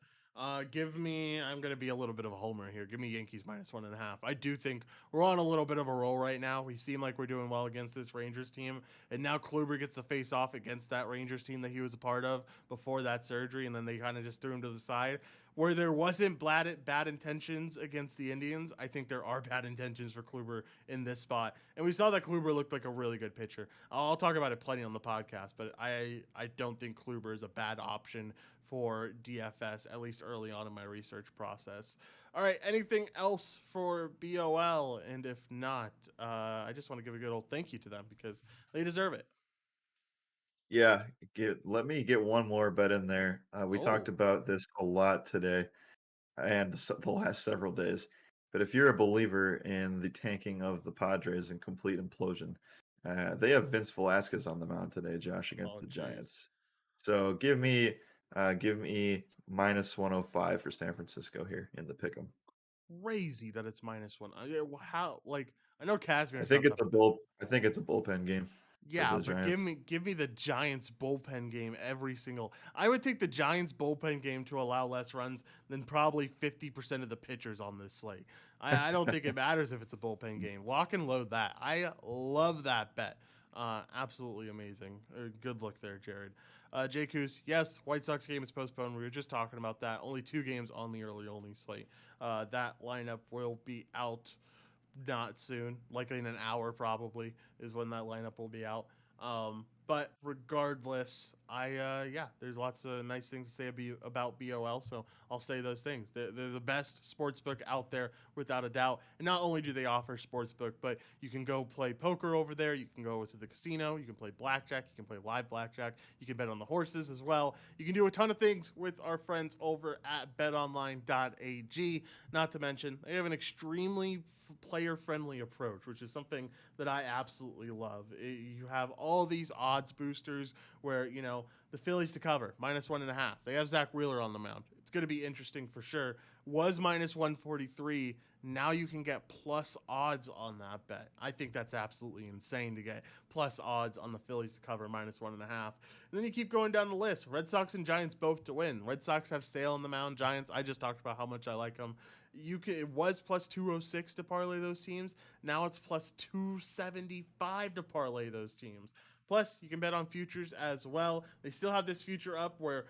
Give me. I'm gonna be a little bit of a homer here. Give me Yankees minus 1.5. I do think we're on a little bit of a roll right now. We seem like we're doing well against this Rangers team, and now Kluber gets to face off against that Rangers team that he was a part of before that surgery, and then they kind of just threw him to the side. Where there wasn't bad intentions against the Indians, I think there are bad intentions for Kluber in this spot, and we saw that Kluber looked like a really good pitcher. I'll talk about it plenty on the podcast, but I don't think Kluber is a bad option for DFS, at least early on in my research process. All right, anything else for BOL? And if not, I just want to give a good old thank you to them because they deserve it. Yeah, let me get one more bet in there. We talked Oh, about this a lot today and the last several days. But if you're a believer in the tanking of the Padres and complete implosion, they have Vince Velasquez on the mound today, Josh, against oh, the jeez. Giants. So give me minus 105 for San Francisco here in the pick'em. Crazy that it's minus one. How, like, I know I Casimir's think not the. it's a bull. I think it's a bullpen game for Yeah, the but give Giants. me give me the Giants bullpen game every single. I would take the Giants bullpen game to allow less runs than probably 50% of the pitchers on this slate. I don't think it matters if it's a bullpen game. Lock and load that. I love that bet. Absolutely amazing. Good look there, Jared. Jay Coos, yes, White Sox game is postponed. We were just talking about that. Only 2 games on the early only slate. That lineup will be out not soon, likely in an hour probably is when that lineup will be out. But regardless, yeah, there's lots of nice things to say about BOL, so I'll say those things. They're the best sportsbook out there without a doubt. And not only do they offer sportsbook, but you can go play poker over there. You can go to the casino. You can play blackjack. You can play live blackjack. You can bet on the horses as well. You can do a ton of things with our friends over at betonline.ag. Not to mention, they have an extremely player-friendly approach, which is something that I absolutely love. You have all these odds boosters where, the Phillies to cover, minus 1.5. They have Zach Wheeler on the mound. It's going to be interesting for sure. Was minus 143. Now you can get plus odds on that bet. I think that's absolutely insane to get plus odds on the Phillies to cover minus 1.5. And then you keep going down the list. Red Sox and Giants both to win. Red Sox have Sale on the mound. Giants, I just talked about how much I like them. It was plus 206 to parlay those teams. Now it's plus 275 to parlay those teams. Plus, you can bet on futures as well. They still have this future up where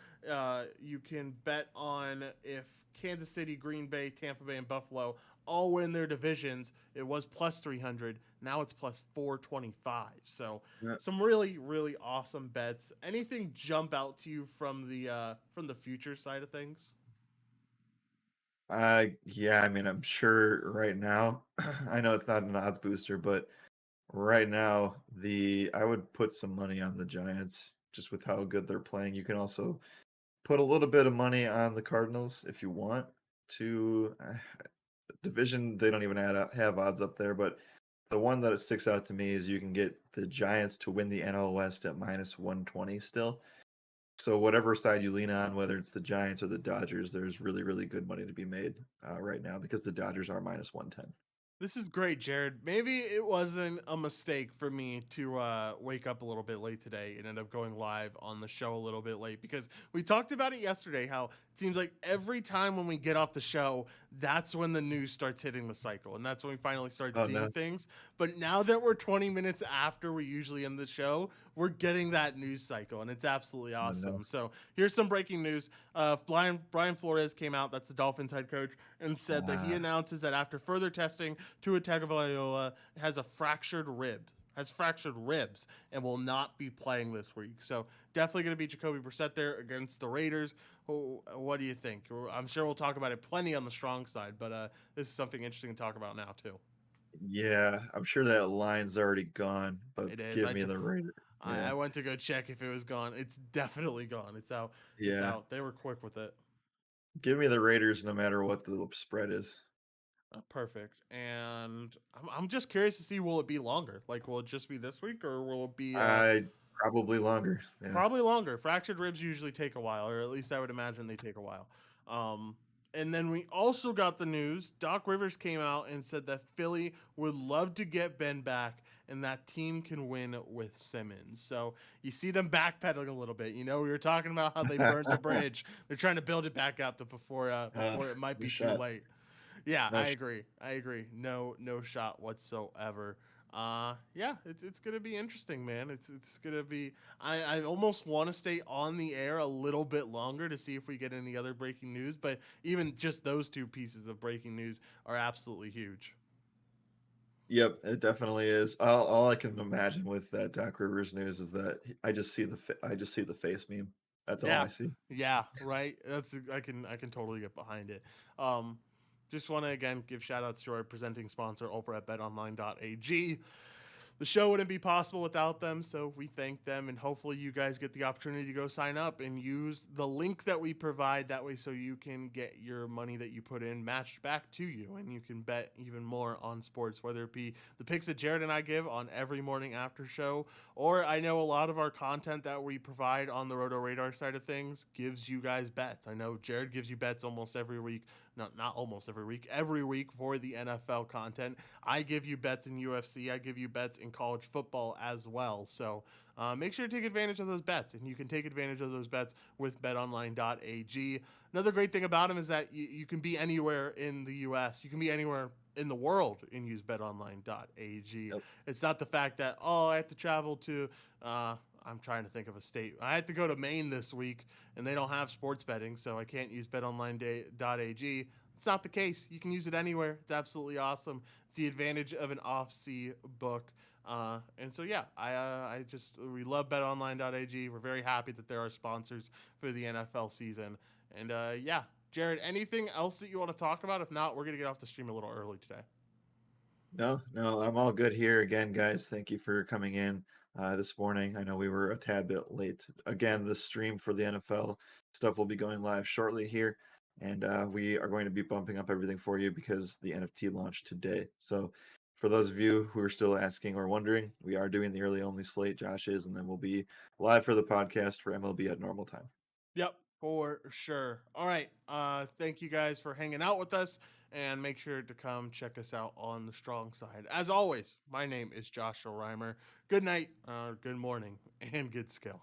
you can bet on if Kansas City, Green Bay, Tampa Bay, and Buffalo all win their divisions. It was plus 300. Now it's plus 425. So Yeah. some really, really awesome bets. Anything jump out to you from the future side of things? Yeah, I mean, I'm sure right now, I know it's not an odds booster, but right now, I would put some money on the Giants just with how good they're playing. You can also put a little bit of money on the Cardinals if you want to. Division, they don't even have odds up there, but the one that sticks out to me is you can get the Giants to win the NL West at minus 120 still. So whatever side you lean on, whether it's the Giants or the Dodgers, there's really, really good money to be made right now because the Dodgers are minus 110. This is great, Jared. Maybe it wasn't a mistake for me to wake up a little bit late today and end up going live on the show a little bit late because we talked about it yesterday how it seems like every time when we get off the show, that's when the news starts hitting the cycle. And that's when we finally start Oh, seeing no. things. But now that we're 20 minutes after we usually end the show, we're getting that news cycle, and it's absolutely I awesome. know. So here's some breaking news. Brian Flores came out, that's the Dolphins head coach, and said that he Ah. announces that after further testing, Tua Tagovailoa has fractured ribs and will not be playing this week. So definitely going to be Jacoby Brissett there against the Raiders. What do you think? I'm sure we'll talk about it plenty on the strong side, but this is something interesting to talk about now too. Yeah, I'm sure that line's already gone, but It is. give me the Raiders. I Yeah. went to go check if it was gone. It's definitely gone. It's out. It's Yeah. out. They were quick with it. Give me the Raiders no matter what the spread is. Perfect. And I'm just curious to see, will it be longer? Like, will it just be this week, or will it be I probably longer. Yeah. probably longer? Fractured ribs usually take a while, or at least I would imagine they take a while. Um, and then we also got the news. Doc Rivers came out and said that Philly would love to get Ben back, and that team can win with Simmons. So you see them backpedaling a little bit. You know, we were talking about how they burnt the bridge. They're trying to build it back up before it might No be too shot. late. Yeah, No I sh- agree. I agree. No shot whatsoever. Yeah, it's gonna be interesting, man. It's gonna be. I almost want to stay on the air a little bit longer to see if we get any other breaking news. But even just those two pieces of breaking news are absolutely huge. Yep, it definitely is. All I can imagine with that Doc Rivers news is that I just see the face meme. That's all Yeah, I see. yeah, right. I can totally get behind it. Um, just want to again give shout outs to our presenting sponsor over at betonline.ag. The show wouldn't be possible without them, so we thank them, and hopefully you guys get the opportunity to go sign up and use the link that we provide, that way so you can get your money that you put in matched back to you, and you can bet even more on sports, whether it be the picks that Jared and I give on every morning after show, or I know a lot of our content that we provide on the Roto Radar side of things gives you guys bets. I know Jared gives you bets almost every week. Not almost every week for the NFL content. I give you bets in UFC. I give you bets in college football as well. So make sure to take advantage of those bets, and you can take advantage of those bets with betonline.ag. Another great thing about them is that you can be anywhere in the U.S. You can be anywhere in the world and use betonline.ag. Yep. It's not the fact that, I have to travel to, I'm trying to think of a state. I had to go to Maine this week, and they don't have sports betting, so I can't use betonline.ag. It's not the case. You can use it anywhere. It's absolutely awesome. It's the advantage of an off-sea book. And so, yeah, we love betonline.ag. We're very happy that they're our sponsors for the NFL season. And yeah, Jared, anything else that you want to talk about? If not, we're going to get off the stream a little early today. No, I'm all good here. Again, guys, thank you for coming in this morning. I know we were a tad bit late. Again, the stream for the NFL stuff will be going live shortly here, and we are going to be bumping up everything for you because the NFT launched today. So, for those of you who are still asking or wondering, we are doing the early only slate. Josh is, and then we'll be live for the podcast for MLB at normal time. Yep, for sure. All right. Thank you guys for hanging out with us, and make sure to come check us out on the strong side. As always, my name is Joshua Reimer. Good night, good morning, and good skill.